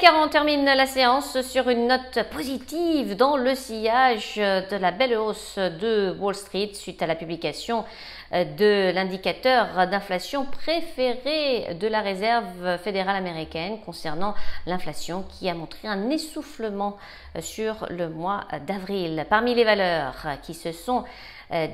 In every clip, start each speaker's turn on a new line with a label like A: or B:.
A: CAC 40 termine la séance sur une note positive dans le sillage de la belle hausse de Wall Street suite à la publication de l'indicateur d'inflation préféré de la Réserve fédérale américaine concernant l'inflation qui a montré un essoufflement sur le mois d'avril. Parmi les valeurs qui se sont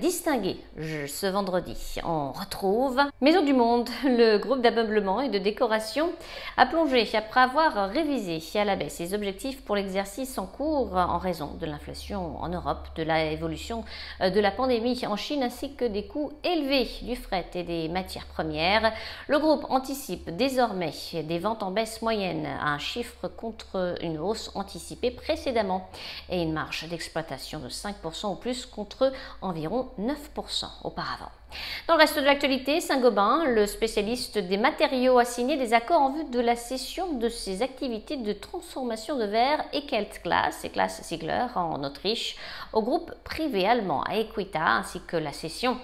A: distinguées ce vendredi, on retrouve Maisons du Monde. Le groupe d'ameublement et de décoration a plongé après avoir révisé à la baisse ses objectifs pour l'exercice en cours en raison de l'inflation en Europe, de l'évolution de la pandémie en Chine ainsi que des coûts élevés du fret et des matières premières. Le groupe anticipe désormais des ventes en baisse moyenne à un chiffre contre une hausse anticipée précédemment et une marge d'exploitation de 5% ou plus contre environ 9% auparavant. Dans le reste de l'actualité, Saint-Gobain, le spécialiste des matériaux, a signé des accords en vue de la cession de ses activités de transformation de verre Ekelt Glas et Glas Ziegler en Autriche au groupe privé allemand Aequita, ainsi que la cession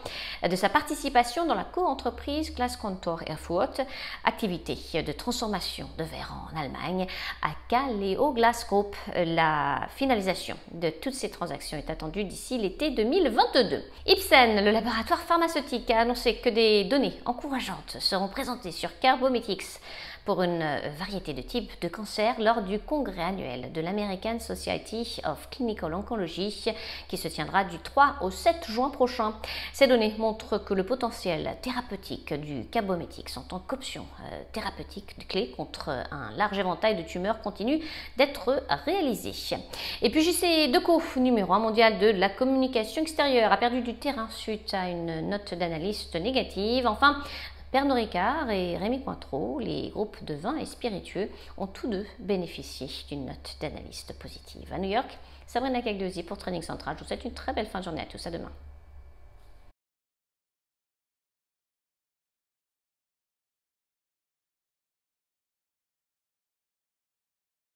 A: de sa participation dans la co-entreprise Glaskontor Erfurt, activité de transformation de verre en Allemagne, à Kaleo Glas Group. La finalisation de toutes ces transactions est attendue d'ici l'été 2022. Ipsen, le laboratoire pharmaceutique, a annoncé que des données encourageantes seront présentées sur Carbometics pour une variété de types de cancers lors du congrès annuel de l'American Society of Clinical Oncology qui se tiendra du 3 au 7 juin prochain. Ces données montrent que le potentiel thérapeutique du Carbometics en tant qu'option thérapeutique de clé contre un large éventail de tumeurs continue d'être réalisé. Et puis JC Decaux, numéro 1 mondial de la communication extérieure, a perdu du terrain suite à une note d'analyste négative. Enfin, Pernod Ricard et Rémy Cointreau, les groupes de vins et spiritueux, ont tous deux bénéficié d'une note d'analyste positive. À New York, Sabrina Cagliozzi pour Trading Central. Je vous souhaite une très belle fin de journée. À tous, à demain.